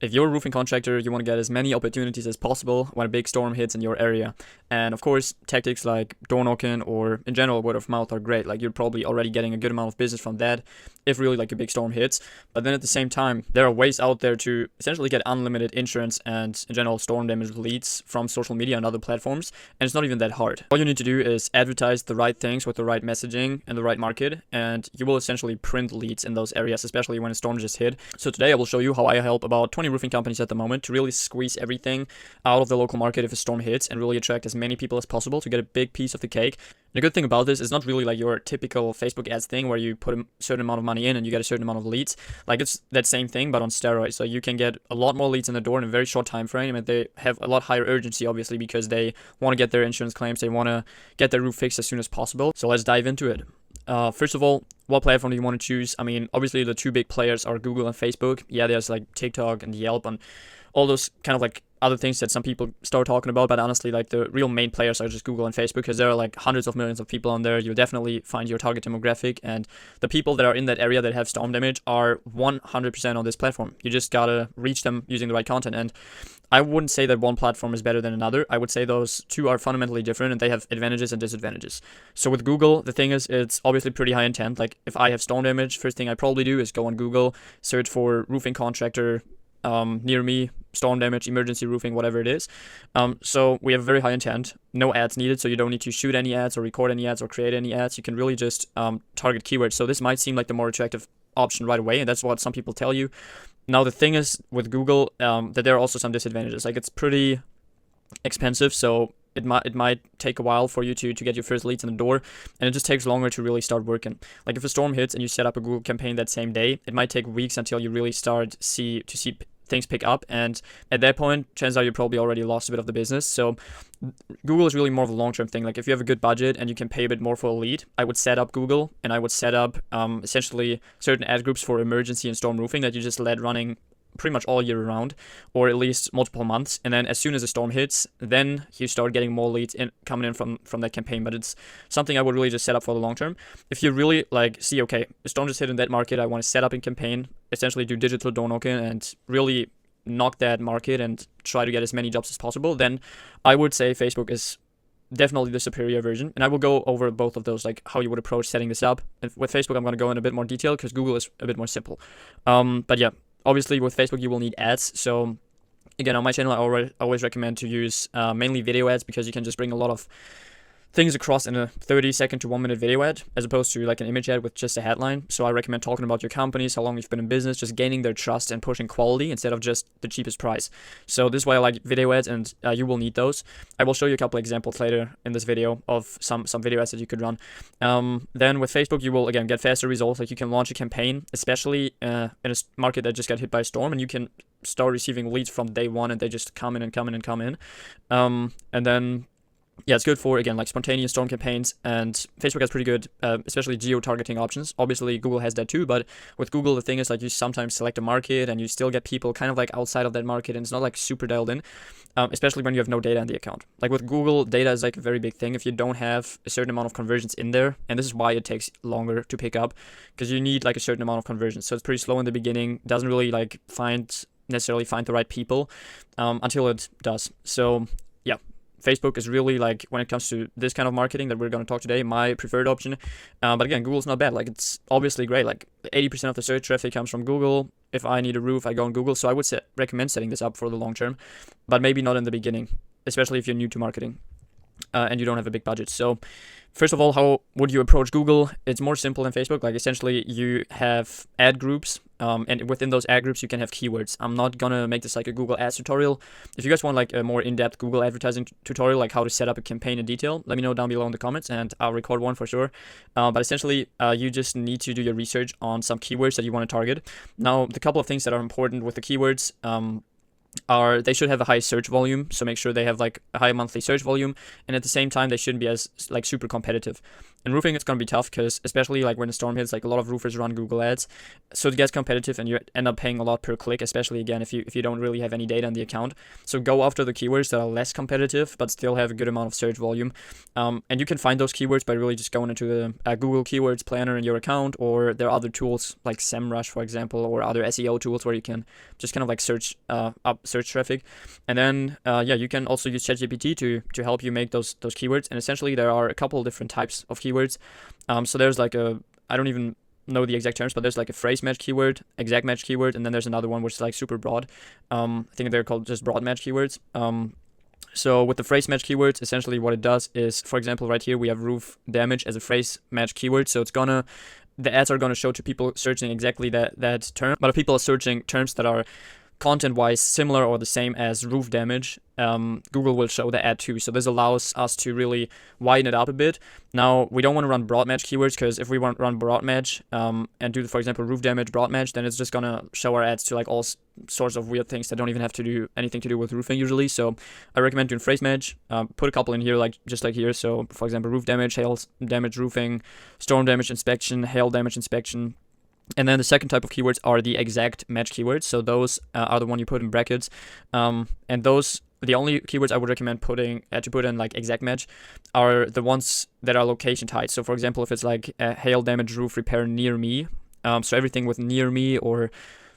If you're a roofing contractor, you want to get as many opportunities as possible when a big storm hits in your area. And of course, tactics like door knocking or in general word of mouth are great. Like you're probably already getting a good amount of business from that if really like a big storm hits. But then at the same time, there are ways out there to essentially get unlimited insurance and in general storm damage leads from social media and other platforms. And it's not even that hard. All you need to do is advertise the right things with the right messaging and the right market, and you will essentially print leads in those areas, especially when a storm just hit. So today I will show you how I help about 20 roofing companies at the moment to really squeeze everything out of the local market if a storm hits and really attract as many people as possible to get a big piece of the cake. The good thing about this is not really like your typical Facebook ads thing where you put a certain amount of money in and you get a certain amount of leads. Like it's that same thing but on steroids. So you can get a lot more leads in the door in a very short time frame, and they have a lot higher urgency obviously because they want to get their insurance claims, they want to get their roof fixed as soon as possible. So let's dive into it. First of all, what platform do you want to choose? I mean, obviously the two big players are Google and Facebook. Yeah, there's like TikTok and Yelp and all those kind of like other things that some people start talking about, but honestly, like the real main players are just Google and Facebook because there are like hundreds of millions of people on there. You'll definitely find your target demographic, and the people that are in that area that have storm damage are 100% on this platform. You just gotta reach them using the right content, and I wouldn't say that one platform is better than another. I would say those two are fundamentally different and they have advantages and disadvantages. So with Google, the thing is, it's obviously pretty high intent. Like if I have storm damage, first thing I probably do is go on Google, search for roofing contractor near me, storm damage, emergency roofing, whatever it is. So we have very high intent, no ads needed, so you don't need to shoot any ads or record any ads or create any ads. You can really just target keywords. So this might seem like the more attractive option right away, and that's what some people tell you. Now the thing is with Google that there are also some disadvantages. Like it's pretty expensive, so it might take a while for you to get your first leads in the door, and it just takes longer to really start working. Like if a storm hits and you set up a Google campaign that same day, it might take weeks until you really start to see things pick up, and at that point, chances are you probably already lost a bit of the business. So Google is really more of a long-term thing. Like if you have a good budget and you can pay a bit more for a lead, I would set up Google and I would set up essentially certain ad groups for emergency and storm roofing that you just let running pretty much all year round, or at least multiple months, and then as soon as a storm hits, then you start getting more leads coming in from that campaign. But it's something I would really just set up for the long term. If you really like see, okay, a storm just hit in that market, I want to set up a campaign, essentially do digital door knocking and really knock that market and try to get as many jobs as possible, then I would say Facebook is definitely the superior version. And I will go over both of those, like how you would approach setting this up. And with Facebook, I'm going to go in a bit more detail because Google is a bit more simple. But yeah, obviously with Facebook, you will need ads. So again, on my channel, I always recommend to use mainly video ads because you can just bring a lot of things across in a 30-second to 1-minute video ad as opposed to like an image ad with just a headline. So I recommend talking about your companies, how long you've been in business, just gaining their trust and pushing quality instead of just the cheapest price. So this is why I like video ads, and you will need those. I will show you a couple examples later in this video of some video ads that you could run. Then with Facebook, you will again get faster results. Like you can launch a campaign, especially in a market that just got hit by a storm, and you can start receiving leads from day one and they just come in and come in and come in. And then yeah, it's good for, again, like spontaneous storm campaigns, and Facebook has pretty good, especially geo-targeting options. Obviously, Google has that too, but with Google, the thing is like you sometimes select a market and you still get people kind of like outside of that market, and it's not like super dialed in, especially when you have no data in the account. Like with Google, data is like a very big thing. If you don't have a certain amount of conversions in there, and this is why it takes longer to pick up, because you need like a certain amount of conversions. So it's pretty slow in the beginning, doesn't really like necessarily find the right people until it does. So yeah, Facebook is really, like, when it comes to this kind of marketing that we're going to talk today, my preferred option. But again, Google's not bad. Like, it's obviously great. Like, 80% of the search traffic comes from Google. If I need a roof, I go on Google. So I would recommend setting this up for the long term, but maybe not in the beginning, especially if you're new to marketing and you don't have a big budget. So first of all, how would you approach Google? It's more simple than Facebook. Like, essentially, you have ad groups, and within those ad groups, you can have keywords. I'm not gonna make this like a Google Ads tutorial. If you guys want like a more in-depth Google advertising tutorial, like how to set up a campaign in detail, let me know down below in the comments, and I'll record one for sure. But essentially, you just need to do your research on some keywords that you want to target. Now, the couple of things that are important with the keywords, are they should have a high search volume, so make sure they have like a high monthly search volume, and at the same time they shouldn't be as like super competitive. In roofing, it's gonna be tough because especially like when the storm hits, like a lot of roofers run Google Ads, so it gets competitive and you end up paying a lot per click, especially again if you don't really have any data in the account. So go after the keywords that are less competitive but still have a good amount of search volume. And you can find those keywords by really just going into the Google Keywords Planner in your account, or there are other tools like SEMrush, for example, or other SEO tools where you can just kind of like search up search traffic. And then you can also use ChatGPT to help you make those keywords. And essentially there are a couple of different types of keywords. So there's like I don't even know the exact terms, but there's like a phrase match keyword, exact match keyword, and then there's another one which is like super broad. I think they're called just broad match keywords. So with the phrase match keywords, essentially what it does is, for example, right here we have roof damage as a phrase match keyword. So the ads are gonna show to people searching exactly that term. But if people are searching terms that are content-wise similar or the same as roof damage, Google will show the ad too. So this allows us to really widen it up a bit. Now, we don't want to run broad match keywords, because if we want to run broad match and do, for example, roof damage broad match, then it's just going to show our ads to like all sorts of weird things that don't even have to do anything to do with roofing usually. So I recommend doing phrase match, put a couple in here, like just like here. So for example, roof damage, hail damage roofing, storm damage inspection, hail damage inspection. And then the second type of keywords are the exact match keywords. So those are the one you put in brackets. And those, the only keywords I would recommend putting to put in like exact match are the ones that are location tied. So for example, if it's like hail damage roof repair near me, so everything with near me or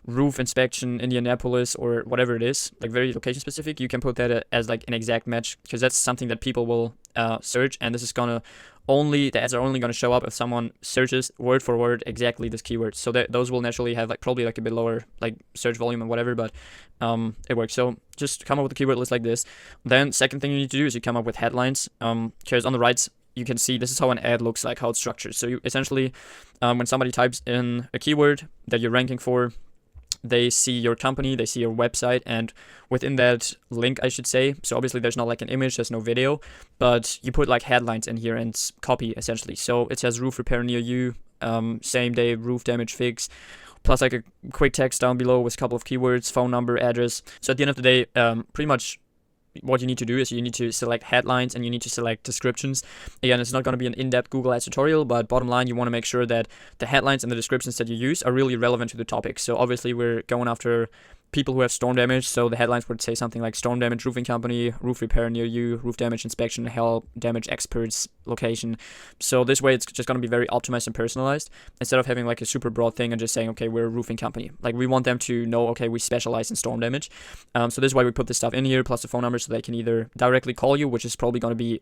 roof inspection Indianapolis or whatever it is, like very location specific, you can put that as like an exact match, because that's something that people will search, and this is gonna the ads are only going to show up if someone searches word for word exactly this keyword. So that those will naturally have like probably like a bit lower like search volume and whatever, but it works. So just come up with a keyword list like this. Then second thing you need to do is you come up with headlines, because on the right you can see this is how an ad looks like, how it's structured. So you essentially when somebody types in a keyword that you're ranking for, they see your company, they see your website, and within that link, I should say, so obviously there's not like an image, there's no video, but you put like headlines in here and copy essentially. So it says roof repair near you, same day roof damage fix, plus like a quick text down below with a couple of keywords, phone number, address. So at the end of the day, pretty much what you need to do is you need to select headlines and you need to select descriptions. Again, it's not going to be an in-depth Google Ads tutorial, but bottom line, you want to make sure that the headlines and the descriptions that you use are really relevant to the topic. So obviously we're going after people who have storm damage, so the headlines would say something like storm damage roofing company, roof repair near you, roof damage inspection, hail damage experts location. So this way it's just going to be very optimized and personalized, instead of having like a super broad thing and just saying, okay, we're a roofing company. Like we want them to know, okay, we specialize in storm damage. So this is why we put this stuff in here, plus the phone number, so they can either directly call you, which is probably going to be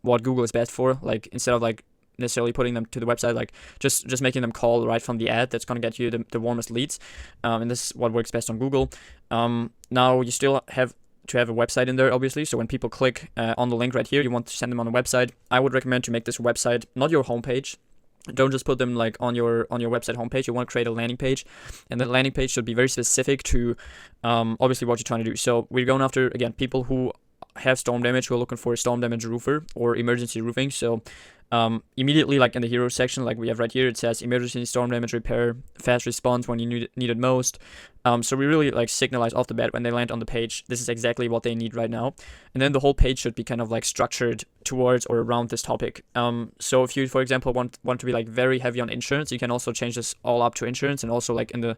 what Google is best for, like instead of like necessarily putting them to the website, like just making them call right from the ad. That's going to get you the warmest leads, and this is what works best on Google. Now you still have to have a website in there, obviously, so when people click on the link right here, you want to send them on a website. I would recommend to make this website not your homepage. Don't just put them like on your website homepage. You want to create a landing page, and that landing page should be very specific to obviously what you're trying to do. So we're going after, again, people who have storm damage, who are looking for a storm damage roofer or emergency roofing. So immediately, like in the hero section, like we have right here, it says emergency storm damage repair, fast response when you need it most. So we really like signalize off the bat when they land on the page, this is exactly what they need right now. And then the whole page should be kind of like structured towards or around this topic. So if you, for example, want to be like very heavy on insurance, you can also change this all up to insurance, and also like in the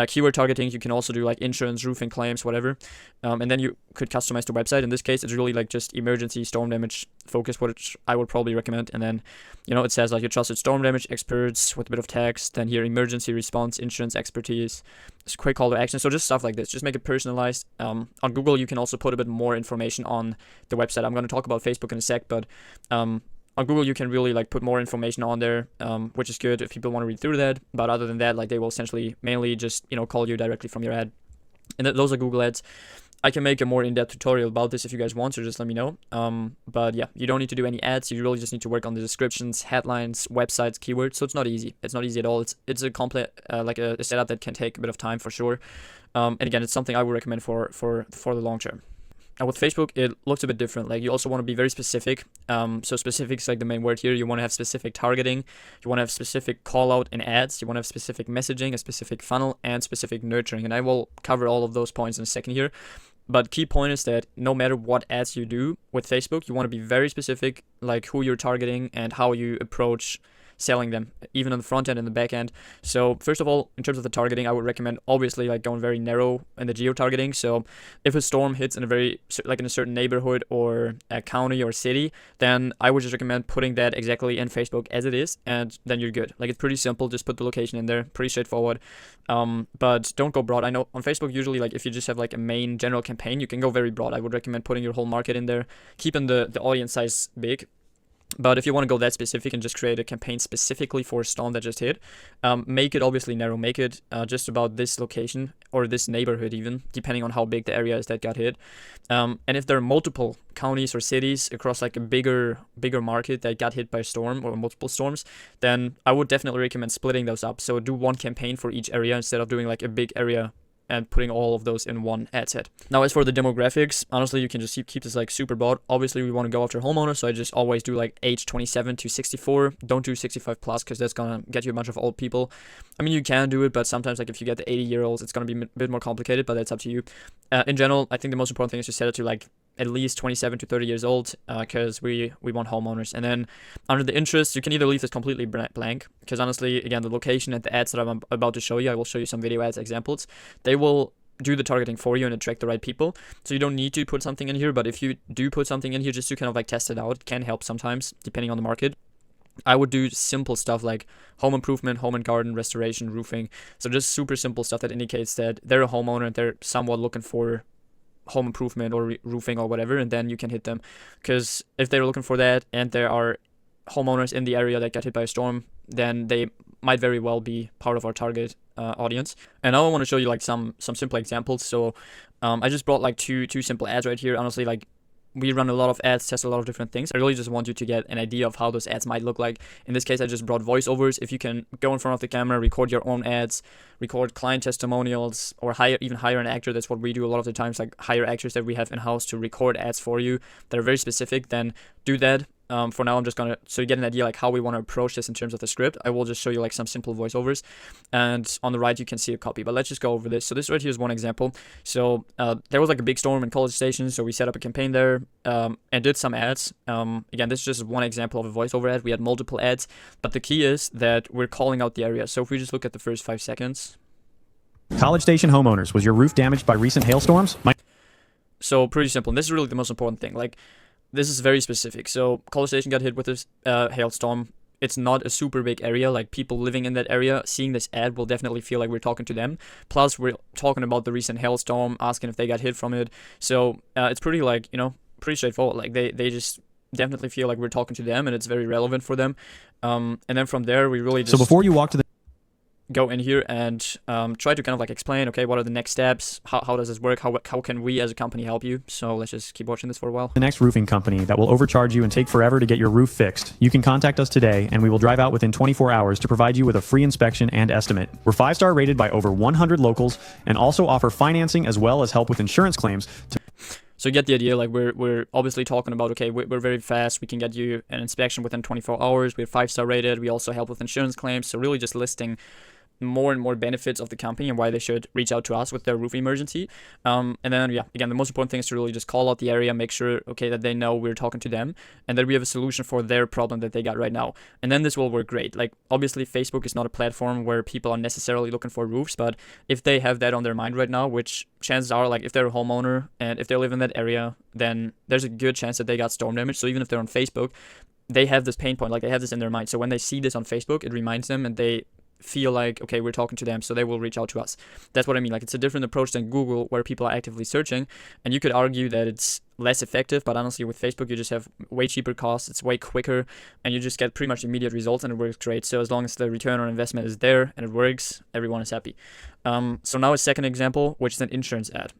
keyword targeting, you can also do like insurance, roofing claims, whatever. And then you could customize the website. In this case, it's really like just emergency storm damage focus, which I would probably recommend. And then, it says like your trusted storm damage experts with a bit of text. Then here, emergency response, insurance expertise, this quick call to action. So just stuff like this, just make it personalized. On Google, you can also put a bit more information on the website. I'm going to talk about Facebook in a sec, but on Google, you can really like put more information on there, which is good if people want to read through that. But other than that, like they will essentially mainly just, call you directly from your ad. And those are Google Ads. I can make a more in-depth tutorial about this if you guys want, so just let me know. But yeah, you don't need to do any ads. You really just need to work on the descriptions, headlines, websites, keywords. So it's not easy. It's not easy at all. It's a complex, like a setup that can take a bit of time for sure. And again, it's something I would recommend for the long term. And with Facebook, it looks a bit different. Like you also want to be very specific. So specific is like the main word here. You want to have specific targeting. You want to have specific call out in ads. You want to have specific messaging, a specific funnel, and specific nurturing. And I will cover all of those points in a second here. But key point is that no matter what ads you do with Facebook, you want to be very specific, like who you're targeting and how you approach selling them, even on the front end and the back end. So first of all, in terms of the targeting, I would recommend obviously like going very narrow in the geo targeting. So if a storm hits in a very, like in a certain neighborhood or a county or city, then I would just recommend putting that exactly in Facebook as it is, and then you're good. Like it's pretty simple, just put the location in there, pretty straightforward. But don't go broad. I know on Facebook usually, like if you just have like a main general campaign, you can go very broad. I would recommend putting your whole market in there, keeping the audience size big. But if you want to go that specific and just create a campaign specifically for a storm that just hit, make it obviously narrow. Make it just about this location or this neighborhood even, depending on how big the area is that got hit. And if there are multiple counties or cities across like a bigger market that got hit by a storm or multiple storms, then I would definitely recommend splitting those up. So do one campaign for each area instead of doing like a big area and putting all of those in one ad set. Now, as for the demographics, honestly, you can just keep this like super broad. Obviously, we want to go after homeowners, so I just always do like age 27 to 64. Don't do 65 plus because that's gonna get you a bunch of old people. I mean, you can do it, but sometimes like if you get the 80-year-olds, it's gonna be a bit more complicated, but that's up to you. In general, I think the most important thing is to set it to like at least 27 to 30 years old, because we want homeowners. And then under the interest, you can either leave this completely blank, because honestly, again, the location and the ads that I'm about to show you, I will show you some video ads examples, they will do the targeting for you and attract the right people. So you don't need to put something in here, but if you do put something in here just to kind of like test it out, it can help sometimes depending on the market. I would do simple stuff like home improvement, home and garden, restoration, roofing. So just super simple stuff that indicates that they're a homeowner and they're somewhat looking for home improvement or roofing or whatever, and then you can hit them. Because if they're looking for that and there are homeowners in the area that got hit by a storm, then they might very well be part of our target audience. And now I want to show you like some simple examples. So I just brought like two simple ads right here. Honestly, like we run a lot of ads, test a lot of different things. I really just want you to get an idea of how those ads might look like. In this case, I just brought voiceovers. If you can go in front of the camera, record your own ads, record client testimonials, or even hire an actor. That's what we do a lot of the times, like hire actors that we have in-house to record ads for you that are very specific, then do that. For now, I'm just gonna, so you get an idea like how we want to approach this in terms of the script. I will just show you like some simple voiceovers, and on the right you can see a copy, but let's just go over this. So this right here is one example. So there was like a big storm in College Station, so we set up a campaign there and did some ads. Again, this is just one example of a voiceover ad. We had multiple ads, but the key is that we're calling out the area. So if we just look at the first 5 seconds. College Station homeowners, was your roof damaged by recent hailstorms? So pretty simple, and this is really the most important thing. Like, this is very specific. So College Station got hit with this hailstorm. It's not a super big area. Like people living in that area seeing this ad will definitely feel like we're talking to them. Plus we're talking about the recent hailstorm, asking if they got hit from it. So it's pretty like, pretty straightforward. Like they just definitely feel like we're talking to them and it's very relevant for them. And then from there we really just... So before you walk to the... go in here and try to kind of like explain, okay, what are the next steps? How does this work? How can we as a company help you? So let's just keep watching this for a while. The next roofing company that will overcharge you and take forever to get your roof fixed. You can contact us today and we will drive out within 24 hours to provide you with a free inspection and estimate. We're 5-star rated by over 100 locals and also offer financing as well as help with insurance claims. So you get the idea, like we're obviously talking about, okay, we're very fast. We can get you an inspection within 24 hours. We're 5-star rated. We also help with insurance claims. So really just listing more and more benefits of the company and why they should reach out to us with their roof emergency. And then, yeah, again, the most important thing is to really just call out the area, make sure, okay, that they know we're talking to them and that we have a solution for their problem that they got right now. And then this will work great. Like, obviously, Facebook is not a platform where people are necessarily looking for roofs, but if they have that on their mind right now, which chances are, like, if they're a homeowner and if they live in that area, then there's a good chance that they got storm damage. So even if they're on Facebook, they have this pain point, like they have this in their mind. So when they see this on Facebook, it reminds them and they feel like, okay, we're talking to them, so they will reach out to us. That's what I mean. Like, it's a different approach than Google where people are actively searching, and you could argue that it's less effective, but honestly with Facebook you just have way cheaper costs, it's way quicker, and you just get pretty much immediate results and it works great. So as long as the return on investment is there and it works, everyone is happy. So now a second example, which is an insurance ad.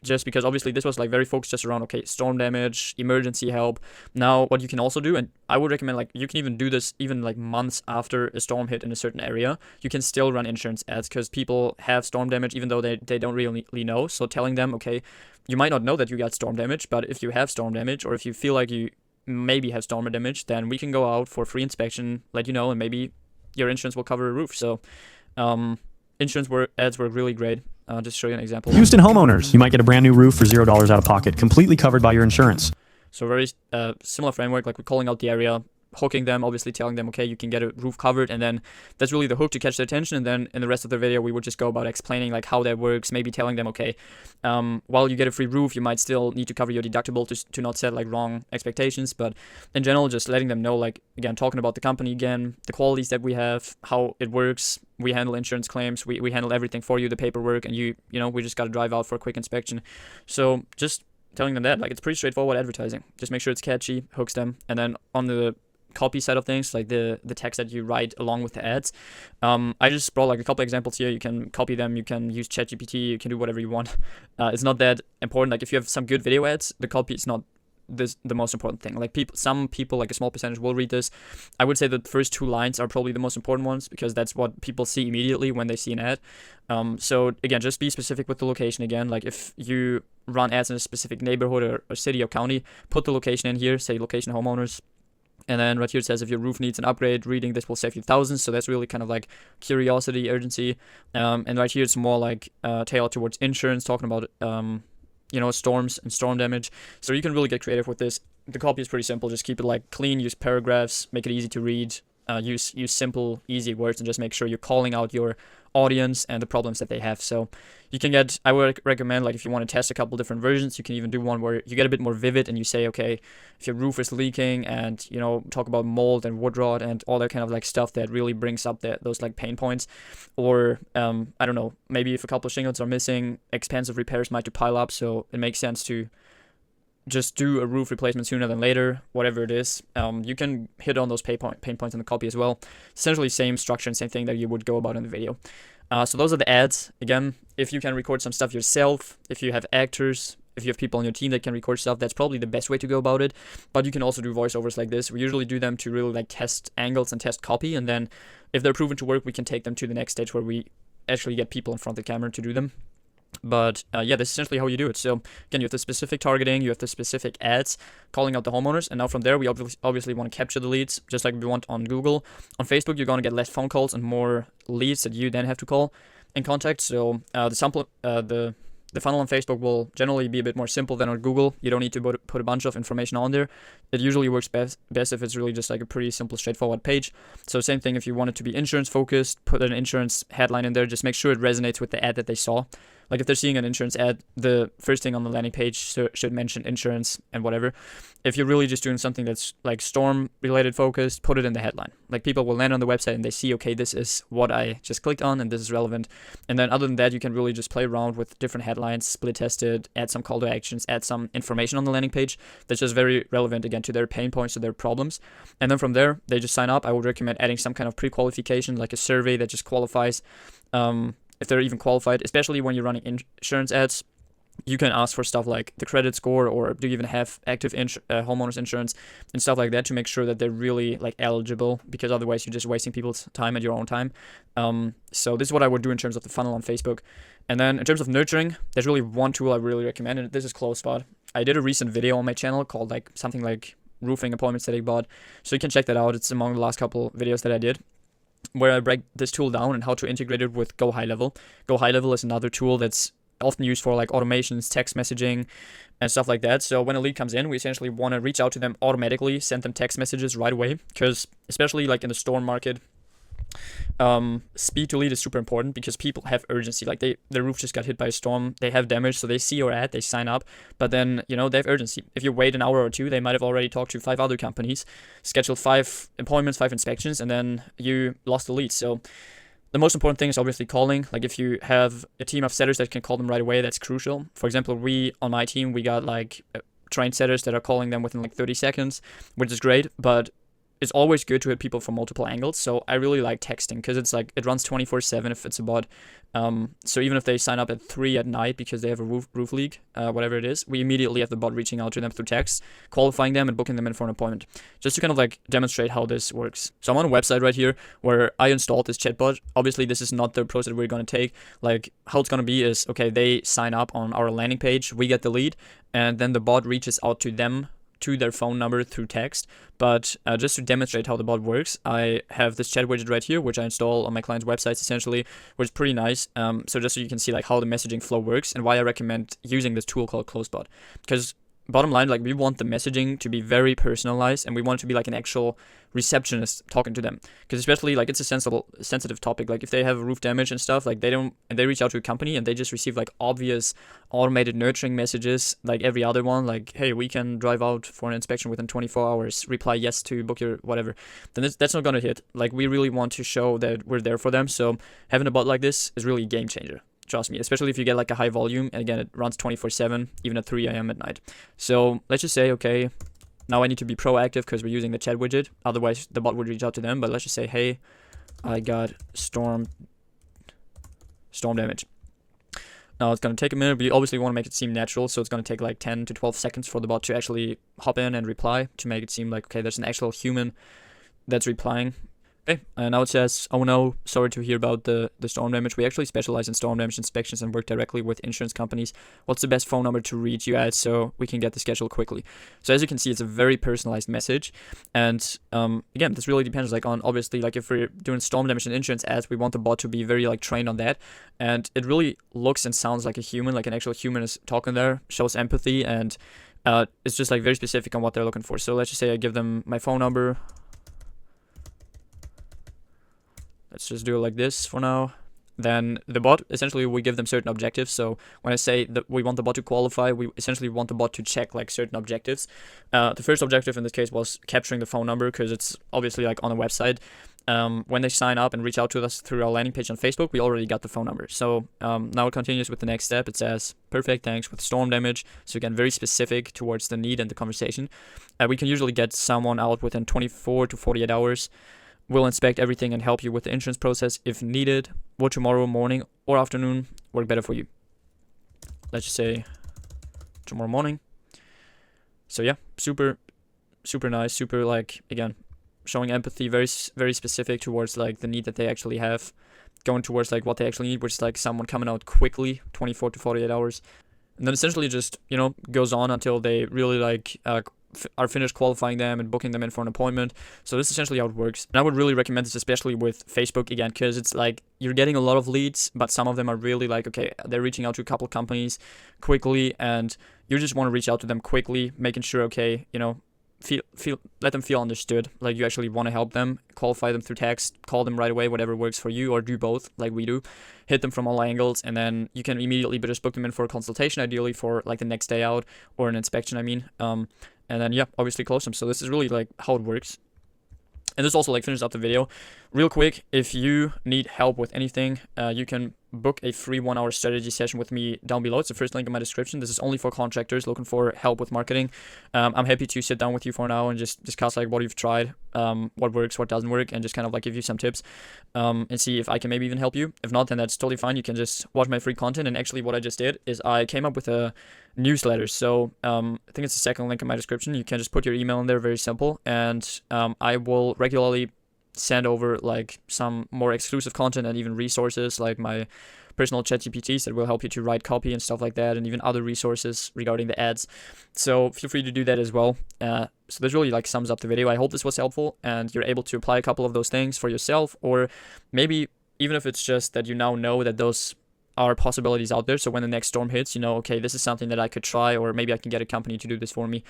Just because obviously this was like very focused just around, okay, storm damage, emergency help. Now what you can also do, and I would recommend, like, you can even do this even like months after a storm hit in a certain area, you can still run insurance ads because people have storm damage even though they don't really know. So telling them, okay, you might not know that you got storm damage, but if you have storm damage or if you feel like you maybe have storm damage, then we can go out for free inspection, let you know, and maybe your insurance will cover a roof. So insurance ads work really great. Just show you an example. Houston homeowners. You might get a brand new roof for $0 out of pocket, completely covered by your insurance. So very similar framework, like we're calling out the area, hooking them, obviously telling them, okay, you can get a roof covered, and then that's really the hook to catch their attention. And then in the rest of the video, we would just go about explaining like how that works, maybe telling them, okay, while you get a free roof, you might still need to cover your deductible to not set like wrong expectations. But in general, just letting them know, like, again, talking about the company again, the qualities that we have, how it works. We handle insurance claims, we handle everything for you, the paperwork, and you know, we just got to drive out for a quick inspection. So just telling them that, like, it's pretty straightforward advertising. Just make sure it's catchy, hooks them. And then on the copy side of things, like the text that you write along with the ads, I just brought like a couple examples here. You can copy them, you can use ChatGPT, you can do whatever you want. It's not that important. Like if you have some good video ads, the copy is not the most important thing. Like some people, like a small percentage, will read this. I would say the first 2 lines are probably the most important ones, because that's what people see immediately when they see an ad. So again, just be specific with the location. Again, like if you run ads in a specific neighborhood or city or county, put the location in here, say location homeowners. And then right here it says, if your roof needs an upgrade, reading this will save you thousands. So that's really kind of like curiosity, urgency. And right here it's more like tailored towards insurance, talking about you know, storms and storm damage. So you can really get creative with this. The copy is pretty simple. Just keep it like clean, use paragraphs, make it easy to read, use simple, easy words, and just make sure you're calling out your audience and the problems that they have. So you can get, I would recommend, like if you want to test a couple different versions, you can even do one where you get a bit more vivid and you say, okay, if your roof is leaking, and, you know, talk about mold and wood rot and all that kind of like stuff that really brings up those like pain points. Or I don't know, maybe if a couple of shingles are missing, expensive repairs might pile up, so it makes sense to just do a roof replacement sooner than later, whatever it is. You can hit on those pain points in the copy as well. Essentially same structure and same thing that you would go about in the video. So those are the ads. Again, if you can record some stuff yourself, if you have actors, if you have people on your team that can record stuff, that's probably the best way to go about it. But you can also do voiceovers like this. We usually do them to really like test angles and test copy, and then if they're proven to work, we can take them to the next stage where we actually get people in front of the camera to do them. But yeah, this is essentially how you do it. So again, you have the specific targeting, you have the specific ads calling out the homeowners, and now from there we obviously want to capture the leads, just like we want on Google. On Facebook, you're going to get less phone calls and more leads that you then have to call and contact. So the funnel on Facebook will generally be a bit more simple than on Google. You don't need to put a bunch of information on there. It usually works best if it's really just like a pretty simple, straightforward page. So same thing, if you want it to be insurance focused, put an insurance headline in there. Just make sure it resonates with the ad that they saw. Like if they're seeing an insurance ad, the first thing on the landing page should mention insurance and whatever. If you're really just doing something that's like storm related focused, put it in the headline. Like people will land on the website and they see, okay, this is what I just clicked on and this is relevant. And then other than that, you can really just play around with different headlines, split test it, add some call to actions, add some information on the landing page that's just very relevant again to their pain points, to their problems. And then from there, they just sign up. I would recommend adding some kind of pre-qualification, like a survey that just qualifies if they're even qualified, especially when you're running insurance ads. You can ask for stuff like the credit score, or do you even have active homeowners insurance and stuff like that, to make sure that they're really like eligible, because otherwise you're just wasting people's time at your own time. So this is what I would do in terms of the funnel on Facebook. And then in terms of nurturing, there's really one tool I really recommend, and this is CloseSpot. I did a recent video on my channel called like something like roofing appointment setting bot, so you can check that out. It's among the last couple videos that I did, where I break this tool down and how to integrate it with GoHighLevel. GoHighLevel is another tool that's often used for like automations, text messaging, and stuff like that. So when a lead comes in, we essentially want to reach out to them automatically, send them text messages right away, because especially like in the storm market, speed to lead is super important, because people have urgency. Like their roof just got hit by a storm, they have damage, so they see your ad, they sign up, but then, you know, they have urgency. If you wait an hour or two, they might have already talked to 5 other companies, scheduled 5 appointments, 5 inspections, and then you lost the lead. So the most important thing is obviously calling. Like if you have a team of setters that can call them right away, that's crucial. For example, on my team, we got like trained setters that are calling them within like 30 seconds, which is great, but it's always good to hit people from multiple angles. So I really like texting, because it's like it runs 24/7 if it's a bot. So even if they sign up at 3 at night because they have a roof leak, whatever it is, we immediately have the bot reaching out to them through text, qualifying them and booking them in for an appointment, just to kind of like demonstrate how this works. So I'm on a website right here where I installed this chatbot. Obviously, this is not the approach that we're going to take. Like how it's going to be is, okay, they sign up on our landing page, we get the lead, and then the bot reaches out to them to their phone number through text. But just to demonstrate how the bot works, I have this chat widget right here, which I install on my client's websites essentially, which is pretty nice. So just so you can see like how the messaging flow works and why I recommend using this tool called CloseBot. Because bottom line, like we want the messaging to be very personalized, and we want it to be like an actual receptionist talking to them. Because especially like it's a sensitive topic. Like if they have roof damage and stuff, like they reach out to a company and they just receive like obvious automated nurturing messages like every other one, like, hey, we can drive out for an inspection within 24 hours, reply yes to book your whatever, then that's not gonna hit. Like we really want to show that we're there for them. So having a bot like this is really a game changer. Trust me, especially if you get like a high volume, and again, it runs 24/7, even at 3 a.m. at night. So let's just say, okay, now I need to be proactive because we're using the chat widget. Otherwise, the bot would reach out to them. But let's just say, hey, I got storm damage. Now it's gonna take a minute, but you obviously want to make it seem natural. So it's gonna take like 10 to 12 seconds for the bot to actually hop in and reply, to make it seem like, okay, there's an actual human that's replying. Okay, and now it says, oh no, sorry to hear about the storm damage. We actually specialize in storm damage inspections and work directly with insurance companies. What's the best phone number to reach you at so we can get the schedule quickly? So as you can see, it's a very personalized message. And again, this really depends like on, obviously, like if we're doing storm damage and insurance ads, we want the bot to be very like trained on that. And it really looks and sounds like a human, like an actual human is talking there, shows empathy, and it's just like very specific on what they're looking for. So let's just say I give them my phone number. Let's just do it like this for now. Then the bot, essentially we give them certain objectives. So when I say that we want the bot to qualify, we essentially want the bot to check like certain objectives. The first objective in this case was capturing the phone number, because it's obviously like on a website. When they sign up and reach out to us through our landing page on Facebook, we already got the phone number. So now it continues with the next step. It says, perfect, thanks, with storm damage. So again, very specific towards the need and the conversation. We can usually get someone out within 24 to 48 hours. We'll inspect everything and help you with the insurance process if needed. Would tomorrow morning or afternoon work better for you? Let's just say tomorrow morning. So yeah, super nice, super like, again, showing empathy, very specific towards like the need that they actually have, going towards like what they actually need, which is like someone coming out quickly, 24 to 48 hours. And then essentially just, you know, goes on until they really like are finished qualifying them and booking them in for an appointment. So this is essentially how it works. And I would really recommend this, especially with Facebook, again, because it's like you're getting a lot of leads, but some of them are really like, okay, they're reaching out to a couple companies quickly, and you just want to reach out to them quickly, making sure, okay, you know, let them feel understood, like you actually want to help them, qualify them through text, call them right away, whatever works for you, or do both like we do, hit them from all angles, and then you can immediately just book them in for a consultation, ideally for like the next day out, or an inspection, I mean, and then yeah, obviously close them. So this is really like how it works. And this also like finishes up the video. Real quick, if you need help with anything, you can book a free 1-hour strategy session with me down below. It's the first link in my description. This is only for contractors looking for help with marketing. I'm happy to sit down with you for an hour and just discuss like what you've tried, what works, what doesn't work, and just kind of like give you some tips, and see if I can maybe even help you. If not, then that's totally fine. You can just watch my free content. And actually what I just did is I came up with a newsletter. So I think it's the second link in my description. You can just put your email in there, very simple, and I will regularly send over like some more exclusive content and even resources like my personal ChatGPTs that will help you to write copy and stuff like that, and even other resources regarding the ads. So feel free to do that as well. So this really like sums up the video. I hope this was helpful and you're able to apply a couple of those things for yourself, or maybe even if it's just that you now know that those are possibilities out there. So when the next storm hits, you know, okay, this is something that I could try, or maybe I can get a company to do this for me.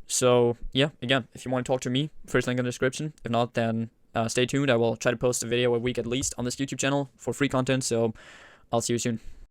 So yeah, again, if you want to talk to me, first link in the description. If not, then stay tuned. I will try to post a video a week at least on this YouTube channel for free content. So I'll see you soon.